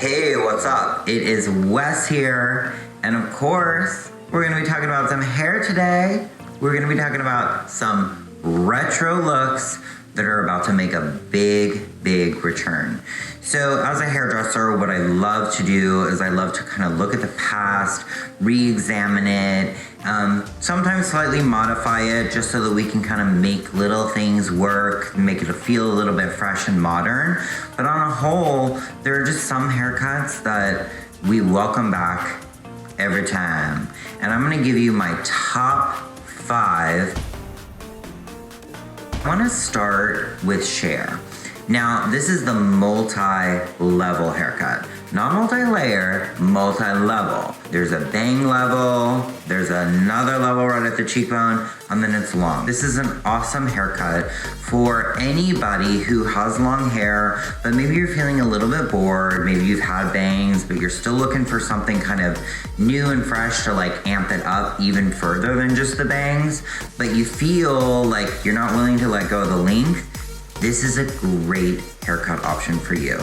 Hey, what's up? It is Wes here, and of course, we're gonna be talking about some hair today. We're gonna be talking about some retro looks that are about to make a big return. So as a hairdresser, what I love to do is I love to kind of look at the past, re-examine it, sometimes slightly modify it just so that we can kind of make little things work, make it feel a little bit fresh and modern. But on a whole, there are just some haircuts that we welcome back every time. And I'm gonna give you my top 5. I wanna start with Cher. Now, this is the multi-level haircut. Not multi-layer, multi-level. There's a bang level, there's another level right at the cheekbone, and then it's long. This is an awesome haircut for anybody who has long hair, but maybe you're feeling a little bit bored, maybe you've had bangs, but you're still looking for something kind of new and fresh to like amp it up even further than just the bangs, but you feel like you're not willing to let go of the length. This is a great haircut option for you.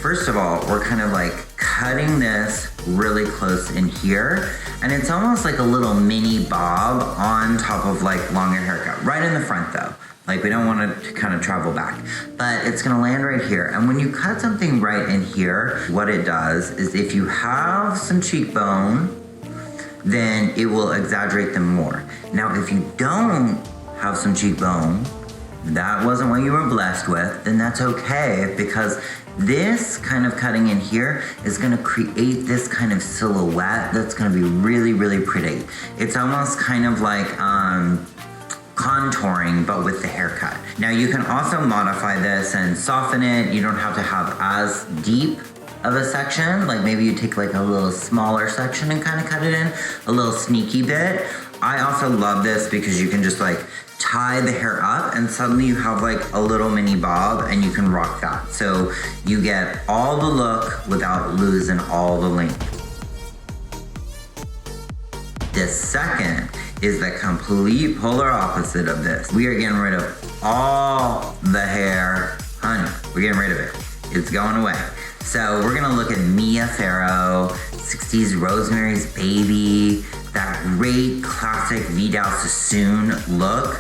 First of all, we're kind of like cutting this really close in here, and it's almost like a little mini bob on top of like longer haircut, right in the front though. Like we don't want to kind of travel back, but it's gonna land right here. And when you cut something right in here, what it does is if you have some cheekbone, then it will exaggerate them more. Now, if you don't have some cheekbone, that wasn't what you were blessed with, then that's okay, because this kind of cutting in here is gonna create this kind of silhouette that's gonna be really pretty. It's almost kind of like contouring, but with the haircut. Now you can also modify this and soften it. You don't have to have as deep of a section. Like maybe you take like a little smaller section and kind of cut it in, a little sneaky bit. I also love this because you can just like tie the hair up and suddenly you have like a little mini bob and you can rock that. So you get all the look without losing all the length. The second is the complete polar opposite of this. We are getting rid of all the hair. Honey, we're getting rid of it. It's going away. So we're gonna look at Mia Farrow, 60s Rosemary's Baby, that great classic Vidal Sassoon look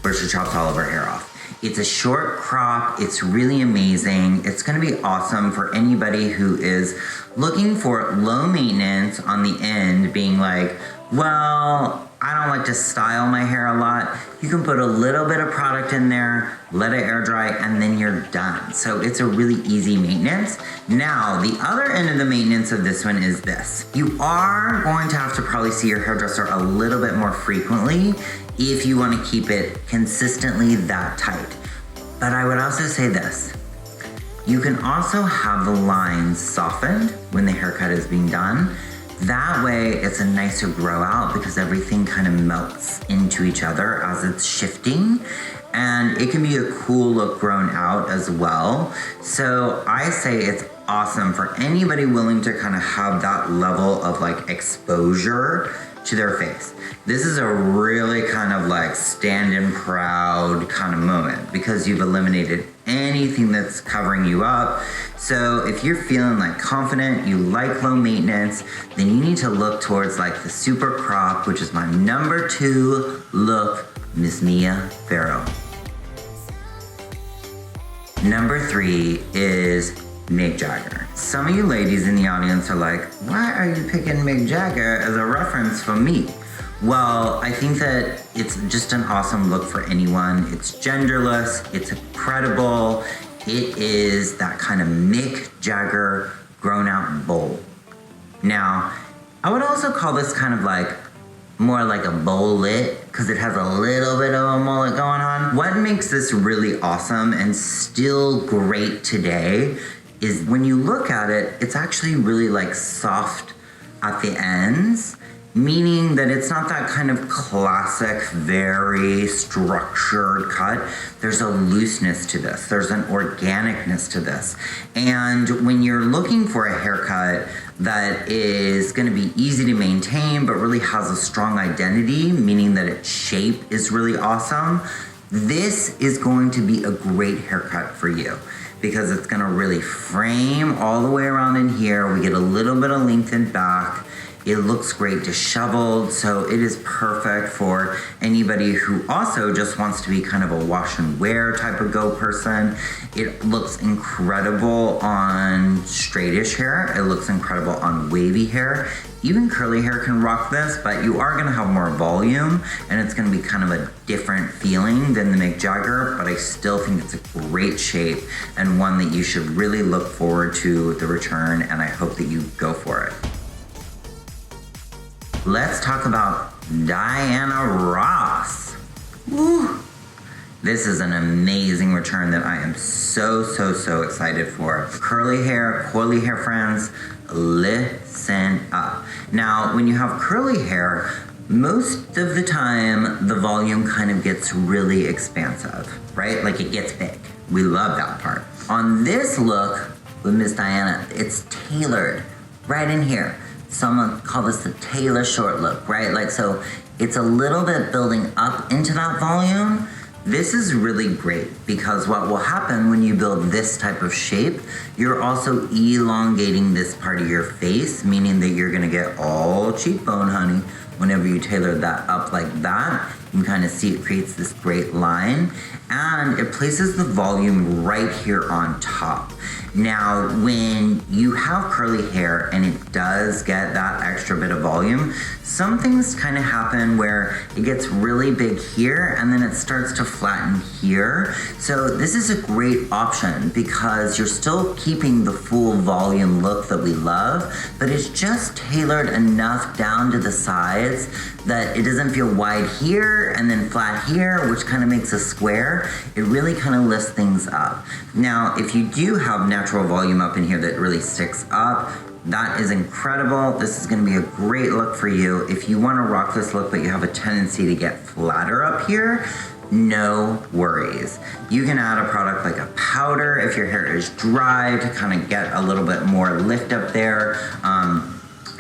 where she chops all of her hair off. It's a short crop, it's really amazing. It's gonna be awesome for anybody who is looking for low maintenance on the end, being like, well, I don't like to style my hair a lot. You can put a little bit of product in there, let it air dry, and then you're done. So it's a really easy maintenance. Now, the other end of the maintenance of this one is this. You are going to have to probably see your hairdresser a little bit more frequently if you want to keep it consistently that tight. But I would also say this. You can also have the lines softened when the haircut is being done. That way it's a nicer grow out because everything kind of melts into each other as it's shifting, and it can be a cool look grown out as well. So I say it's awesome for anybody willing to kind of have that level of like exposure to their face. This is a really kind of like standing proud kind of moment because you've eliminated anything that's covering you up. So if you're feeling like confident, you like low maintenance, then you need to look towards like the super crop, which is my number 2 look, Miss Mia Farrow. Number 3 is Mick Jagger. Some of you ladies in the audience are like, why are you picking Mick Jagger as a reference for me? Well, I think that it's just an awesome look for anyone. It's genderless, it's incredible. It is that kind of Mick Jagger grown out bowl. Now, I would also call this kind of like more like a bowl lit because it has a little bit of a mullet going on. What makes this really awesome and still great today is when you look at it, it's actually really like soft at the ends, meaning that it's not that kind of classic, very structured cut. There's a looseness to this. There's an organicness to this. And when you're looking for a haircut that is gonna be easy to maintain, but really has a strong identity, meaning that its shape is really awesome, this is going to be a great haircut for you. because it's gonna really frame all the way around in here. We get a little bit of lengthened back. It looks great disheveled, so it is perfect for anybody who also just wants to be kind of a wash and wear type of go person. It looks incredible on straightish hair. It looks incredible on wavy hair. Even curly hair can rock this, but you are gonna have more volume and it's gonna be kind of a different feeling than the Mick Jagger, but I still think it's a great shape and one that you should really look forward to the return, and I hope that you go for it. Let's talk about Diana Ross. Woo. This is an amazing return that I am so excited for. Curly hair, coily hair friends, listen up. Now, when you have curly hair, most of the time, the volume kind of gets really expansive, right? Like it gets big. We love that part. On this look with Miss Diana, it's tailored right in here. Someone call this the Taylor short look, right? Like, so it's a little bit building up into that volume. This is really great because what will happen when you build this type of shape, you're also elongating this part of your face, meaning that you're gonna get all cheekbone, honey. Whenever you tailor that up like that, you can kind of see it creates this great line, and it places the volume right here on top. Now, when you have curly hair and it does get that extra bit of volume, some things kind of happen where it gets really big here and then it starts to flatten here. So this is a great option because you're still keeping the full volume look that we love, but it's just tailored enough down to the sides that it doesn't feel wide here and then flat here, which kind of makes a square. It really kind of lifts things up. Now, if you do have natural volume up in here that really sticks up, that is incredible. This is gonna be a great look for you. If you wanna rock this look, but you have a tendency to get flatter up here, no worries. You can add a product like a powder if your hair is dry to kind of get a little bit more lift up there.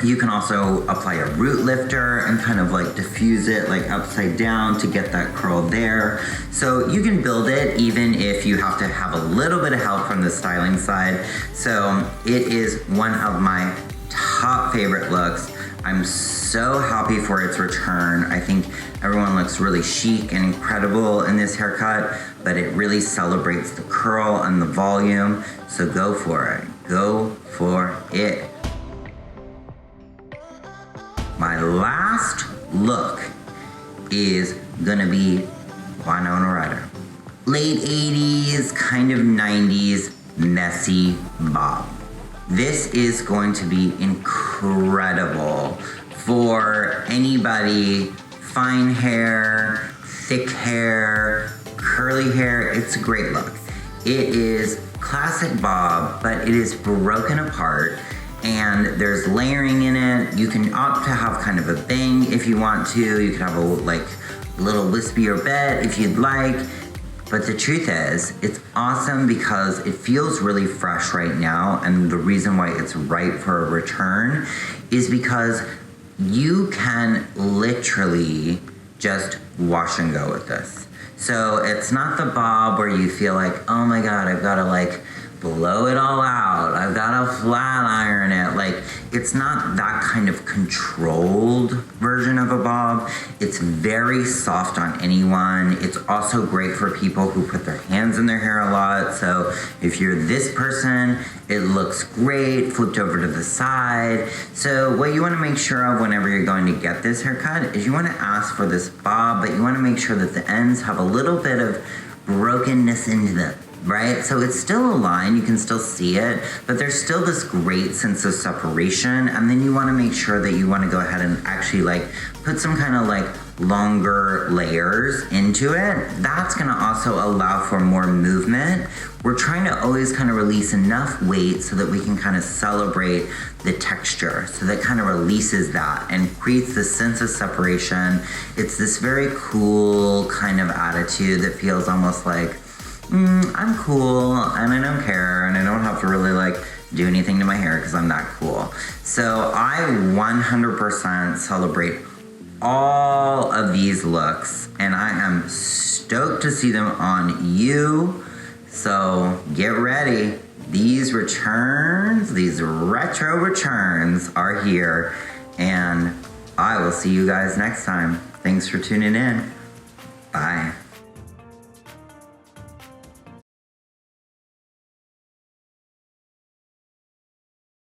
You can also apply a root lifter and kind of like diffuse it like upside down to get that curl there. So you can build it even if you have to have a little bit of help from the styling side. So it is one of my top favorite looks. I'm so happy for its return. I think everyone looks really chic and incredible in this haircut, but it really celebrates the curl and the volume. So go for it. Go for it. My last look is gonna be Winona Ryder. Late 80s, kind of 90s, messy bob. This is going to be incredible for anybody, fine hair, thick hair, curly hair. It's a great look. It is classic bob, but it is broken apart. And there's layering in it. You can opt to have kind of a bang if you want to. You can have a like little wispier bit if you'd like. But the truth is, it's awesome because it feels really fresh right now. And the reason why it's ripe for a return is because you can literally just wash and go with this. So it's not the bob where you feel like, oh my God, I've got to like blow it all out. I've got to flat iron it. Like, it's not that kind of controlled version of a bob. It's very soft on anyone. It's also great for people who put their hands in their hair a lot. So if you're this person, it looks great, flipped over to the side. So what you want to make sure of whenever you're going to get this haircut is you want to ask for this bob, but you want to make sure that the ends have a little bit of brokenness into them. Right? So it's still a line, you can still see it, but there's still this great sense of separation. And then you want to make sure that you want to go ahead and actually like put some kind of like longer layers into it. That's going to also allow for more movement. We're trying to always kind of release enough weight so that we can kind of celebrate the texture. So that kind of releases that and creates this sense of separation. It's this very cool kind of attitude that feels almost like, I'm cool and I don't care and I don't have to really like do anything to my hair because I'm that cool. So I 100% celebrate all of these looks and I am stoked to see them on you. So get ready. These returns, these retro returns are here, and I will see you guys next time. Thanks for tuning in. Bye.